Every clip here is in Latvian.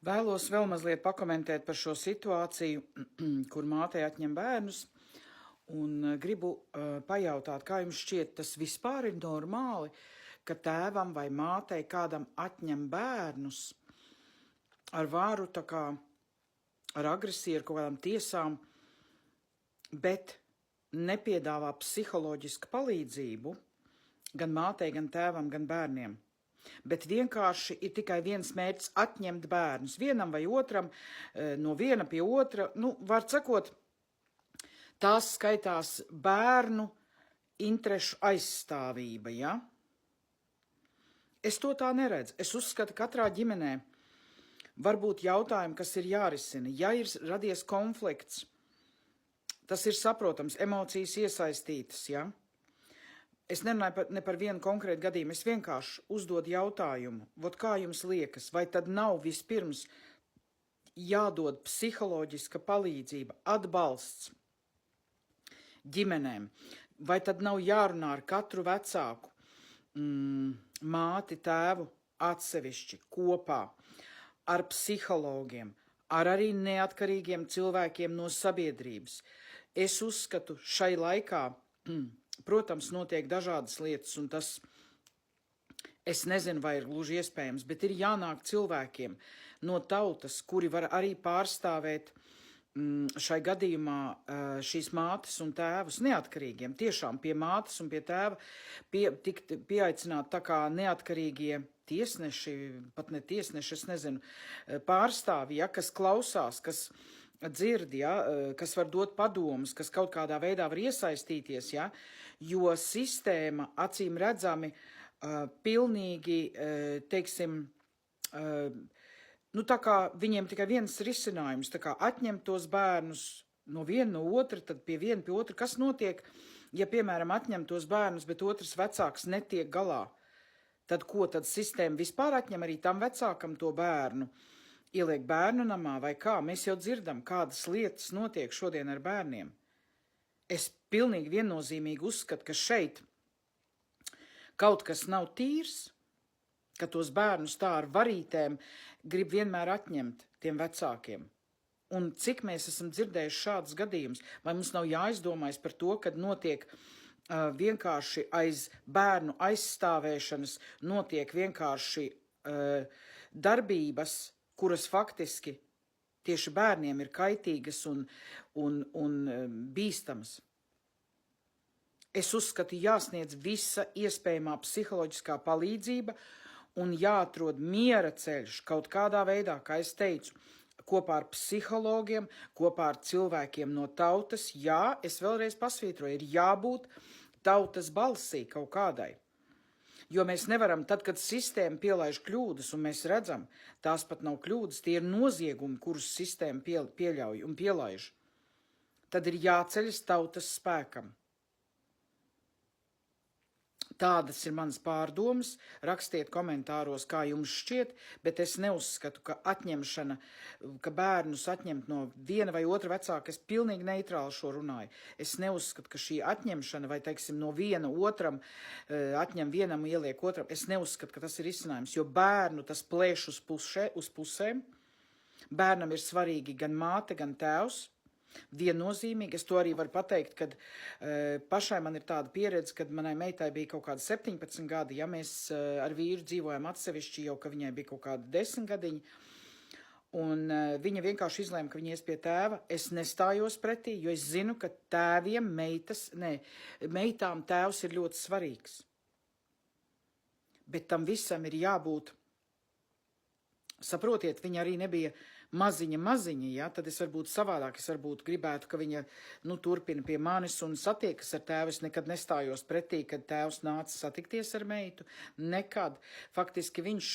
Vēlos vēl mazliet pakomentēt par šo situāciju, kur mātei atņem bērnus, un gribu pajautāt, kā jums šķiet, tas vispār ir normāli, ka tēvam vai mātei kādam atņem bērnus ar vāru, tā kā ar agresiju, ar kaut kādām tiesām, bet nepiedāvā psiholoģisku palīdzību gan mātei, gan tēvam, gan bērniem. Bet vienkārši ir tikai viens mērķis atņemt bērnus vienam vai otram, no viena pie otra. Var sakot, tās skaitās bērnu interešu aizstāvība, ja? Es to tā neredzu. Es uzskatu, katrā ģimenē var būt jautājumi, kas ir jārisina. Ja ir radies konflikts, tas ir saprotams, emocijas iesaistītas, ja? Es nerunāju ne par vienu konkrētu gadījumu, es vienkārši uzdodu jautājumu, kā jums liekas, vai tad nav vispirms jādod psiholoģiska palīdzība, atbalsts ģimenēm, vai tad nav jārunā ar katru vecāku, māti, tēvu atsevišķi, kopā, ar psihologiem, ar arī neatkarīgiem cilvēkiem no sabiedrības. Es uzskatu, šai laikā, protams, notiek dažādas lietas, un tas, es nezinu, vai ir gluži iespējams, bet ir jānāk cilvēkiem no tautas, kuri var arī pārstāvēt šai gadījumā šīs mātes un tēvus neatkarīgiem, tiešām pie mātes un pie tēva tikt pieaicināt tā kā neatkarīgie tiesneši, pat ne tiesneši, es nezinu, pārstāvi, ja, kas klausās, kas dzird, ja, kas var dot padomus, kas kaut kādā veidā var iesaistīties, ja, jo sistēma acīm redzami pilnīgi, teiksim, tā kā viņiem tikai viens risinājums, tā kā atņemt tos bērnus no viena, no otra, tad pie viena, pie otra. Kas notiek, ja, piemēram, atņem tos bērnus, bet otrs vecāks netiek galā? Tad ko, tad sistēma vispār atņem arī tam vecākam to bērnu? Ieliek bērnu namā vai kā? Mēs jau dzirdam, kādas lietas notiek šodien ar bērniem. Es pilnīgi viennozīmīgi uzskatu, ka šeit kaut kas nav tīrs, ka tos bērnus tā ar varītēm grib vienmēr atņemt tiem vecākiem. Un cik mēs esam dzirdējuši šādus gadījumus, vai mums nav jāizdomājas par to, kad notiek vienkārši aiz bērnu aizstāvēšanas, notiek vienkārši darbības, kuras faktiski tieši bērniem ir kaitīgas un bīstamas. Es uzskatu, jāsniedz visa iespējamā psiholoģiskā palīdzība un jāatrod miera ceļš kaut kādā veidā, kā es teicu, kopā ar psihologiem, kopā ar cilvēkiem no tautas. Jā, es vēlreiz pasvītroju, ir jābūt tautas balsī kaut kādai. Jo mēs nevaram, tad, kad sistēma pielaiž kļūdas, un mēs redzam, tās pat nav kļūdas, tie ir noziegumi, kurus sistēma pieļauj un pielaiž, tad ir jāceļas tautas spēkam. Tādas ir manas pārdomas, rakstiet komentāros, kā jums šķiet, bet es neuzskatu, ka atņemšana, ka bērnus atņemt no viena vai otra vecāka, es pilnīgi neitrāli šo runāju. Es neuzskatu, ka šī atņemšana vai, teiksim, no viena otram, atņem vienam, ieliek otram, es neuzskatu, ka tas ir izcinājums, jo bērnu tas plēš uz pusēm. Bērnam ir svarīgi gan māte, gan tēvs. Viennozīmīgi, es to arī varu pateikt, kad pašai man ir tāda pieredze, kad manai meitai bija kaut kāda 17 gadi, ja mēs ar vīru dzīvojam atsevišķi jau, ka viņai bija kaut kāda 10 gadiņi, un viņa vienkārši izlēma, ka viņa ies pie tēva. Es nestājos pretī, jo es zinu, ka tēviem meitām tēvs ir ļoti svarīgs. Bet tam visam ir jābūt, saprotiet, viņa arī nebija maziņa, ja, tad es varbūt savādāk, es varbūt gribētu, ka viņa, turpina pie manis un satiekas ar tēvu. Es nekad nestājos pretī, kad tēvs nāca satikties ar meitu, nekad. Faktiski viņš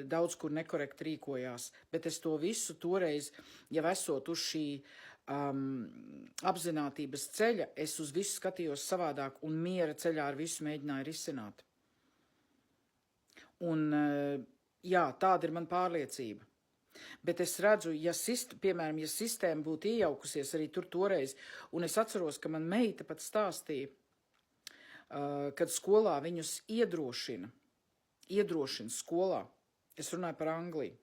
daudz kur nekorekti rīkojās, bet es to visu toreiz, jau esot uz šī apzinātības ceļa, es uz visu skatījos savādāk un miera ceļā ar visu mēģināju risināt. Un, jā, tāda ir man pārliecība. Bet es redzu, piemēram, ja sistēma būtu iejaukusies arī tur toreiz, un es atceros, ka man meita pat stāstīja, kad skolā viņus iedrošina skolā, es runāju par Angliju,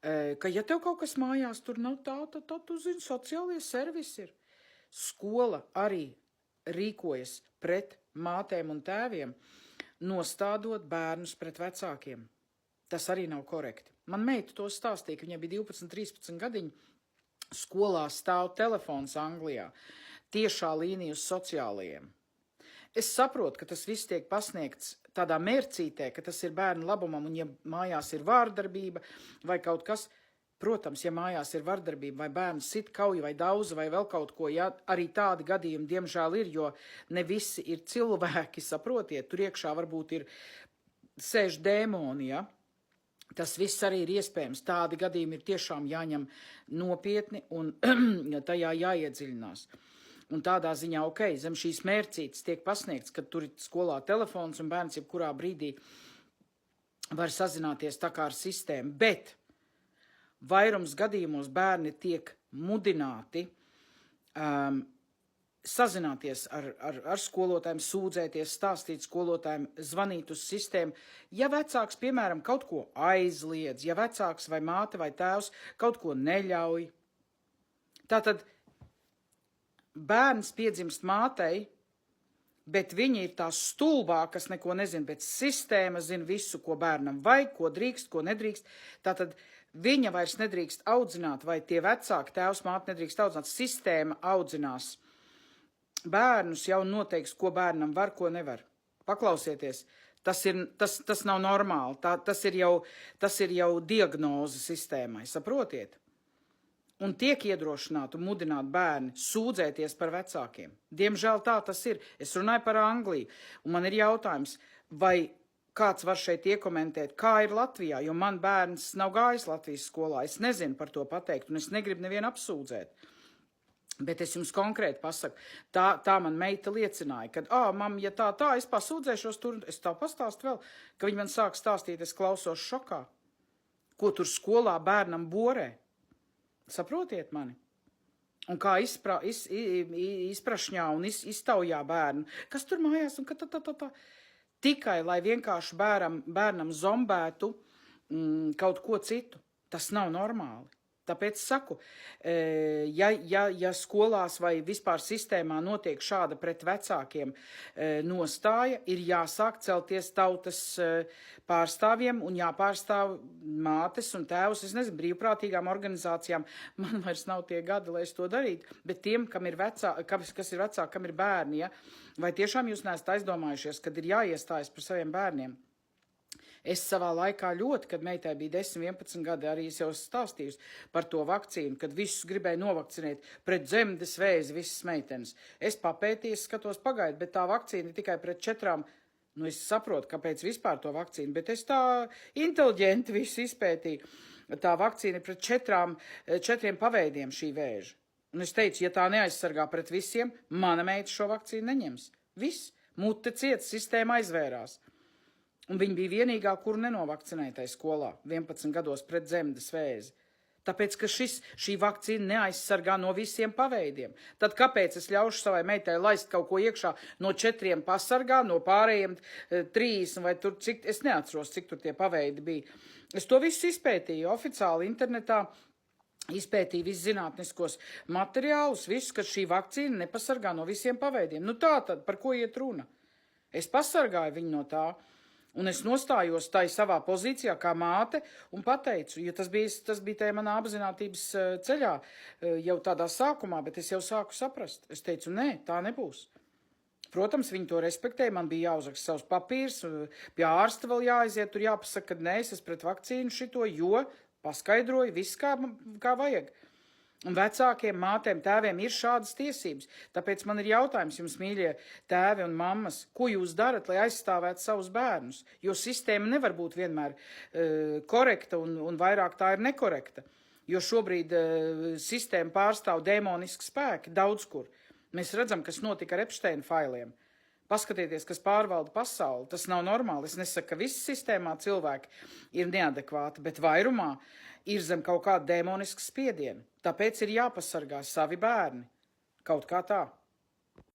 ka ja tev kaut kas mājās tur nav tā, tad tu zini, sociālie servisi ir. Skola arī rīkojas pret mātēm un tēviem, nostādot bērnus pret vecākiem. Tas arī nav korekti. Man meita to stāstīja, ka viņai bija 12, 13 gadiņi, skolā stāv telefons Anglijā, tiešā līnija uz sociālajiem. Es saprotu, ka tas viss tiek pasniegts tādā mērcītē, ka tas ir bērnu labumam, un ja mājās ir vārdarbība vai kaut kas, protams, ja mājās ir vardarbība vai bērns sit kauja vai dauza vai vēl kaut ko, ja arī tādi gadījumi diemžēl ir, jo ne visi ir cilvēki, saprotiet, tur iekšā varbūt ir sēž dēmoni, ja? Tas viss arī ir iespējams. Tādi gadījumi ir tiešām jāņem nopietni un tajā jāiedziļinās. Un tādā ziņā, zem šīs mērcītes tiek pasniegts, ka tur ir skolā telefons un bērns jebkurā brīdī var sazināties tā kā ar sistēmu. Bet vairums gadījumos bērni tiek mudināti sazināties ar skolotājiem, sūdzēties, stāstīt skolotājiem, zvanīt uz sistēmu. Ja vecāks, piemēram, kaut ko aizliedz, ja vecāks vai māte vai tēvs kaut ko neļauj, tātad bērns piedzimst mātei, bet viņa ir tā stulbā, kas neko nezina, bet sistēma zina visu, ko bērnam vajag, ko drīkst, ko nedrīkst. Tātad viņa vairs nedrīkst audzināt, vai tie vecāki, tēvs, māte nedrīkst audzināt. Sistēma audzinās bērnus, jau noteiks, ko bērnam var, ko nevar. Paklausieties, tas nav normāli, tas ir jau diagnoze sistēmai, saprotiet? Un tiek iedrošināti un mudināti bērni sūdzēties par vecākiem. Diemžēl tā tas ir. Es runāju par Angliju, un man ir jautājums, vai kāds var šeit iekomentēt, kā ir Latvijā, jo man bērns nav gājis Latvijas skolā. Es nezinu par to pateikt, un es negribu nevienu apsūdzēt. Bet es jums konkrēti pasaku, tā man meita liecināja, kad, mam, ja tā, es pasūdzēšos tur, es tā pastāstu vēl, ka viņi man sāk stāstīt, es klausos šokā, ko tur skolā bērnam borē. Saprotiet mani? Un kā izprašņā un iztaujā bērnu. Kas tur mājās? Un tā. Tikai, lai vienkārši bērnam zombētu kaut ko citu. Tas nav normāli. Tāpēc saku, ja skolās vai vispār sistēmā notiek šāda pret vecākiem nostāja, ir jāsāk celties tautas pārstāvjiem un jāpārstāv mātes un tēvus, es nezinu, brīvprātīgām organizācijām. Man vairs nav tie gadi, lai es to darītu, bet tiem, kas ir vecāki, kam ir bērni, ja? Vai tiešām jūs neesat aizdomājušies, kad ir jāiestājas par saviem bērniem? Es savā laikā ļoti, kad meitai bija 10, 11 gadi, arī es jau stāstījusi par to vakcīnu, kad visus gribēja novakcinēt pret dzemdes vēzi, visas meitenes. Es papētīju, skatos pagaidu, bet tā vakcīna ir tikai pret 4. Es saprotu, kāpēc vispār to vakcīnu, bet es tā inteliģenti visu izpētīju. Tā vakcīna ir pret 4 paveidiem šī vēža. Un es teicu, ja tā neaizsargā pret visiem, mana meita šo vakcīnu neņems. Viss, mute ciet, sistēma aizvērās. Un viņa bija vienīgā, kur nenovakcinēja tai skolā 11 gados pret dzemdes vēzi. Tāpēc, ka šī vakcīna neaizsargā no visiem paveidiem. Tad kāpēc es ļaušu savai meitai laist kaut ko iekšā no 4 pasargā, no pārējiem 30 vai tur cik, es neatceros, cik tur tie paveidi bija. Es to visu izpētīju oficiāli internetā, izpētīju visus zinātniskos materiālus, visu, ka šī vakcīna nepasargā no visiem paveidiem. Nu tā tad, par ko iet runa? Es pasargāju viņu no tā. Un es nostājos tai savā pozīcijā kā māte un pateicu, jo tas bija tajā manā apzinātības ceļā jau tādā sākumā, bet es jau sāku saprast. Es teicu, nē, tā nebūs. Protams, viņi to respektēja, man bija jāuzraksta savus papīrs, pie ārsta vēl jāaiziet, tur jāpasaka, ka nē, es esmu pret vakcīnu šito, jo paskaidroju viss kā vajag. Un vecākiem, mātēm, tēviem ir šādas tiesības. Tāpēc man ir jautājums jums, mīļie tēvi un mammas, ko jūs darat, lai aizstāvētu savus bērnus? Jo sistēma nevar būt vienmēr korekta un vairāk tā ir nekorekta. Jo šobrīd sistēma pārstāv dēmoniski spēki daudz kur. Mēs redzam, kas notika ar Epsteina failiem. Paskatieties, kas pārvalda pasauli. Tas nav normāli. Es nesaku, ka visi sistēmā cilvēki ir neadekvāti, bet vairumā ir zem kaut kāda dēmoniska spiediena. Tāpēc ir jāpasargā savi bērni. Kaut kā tā.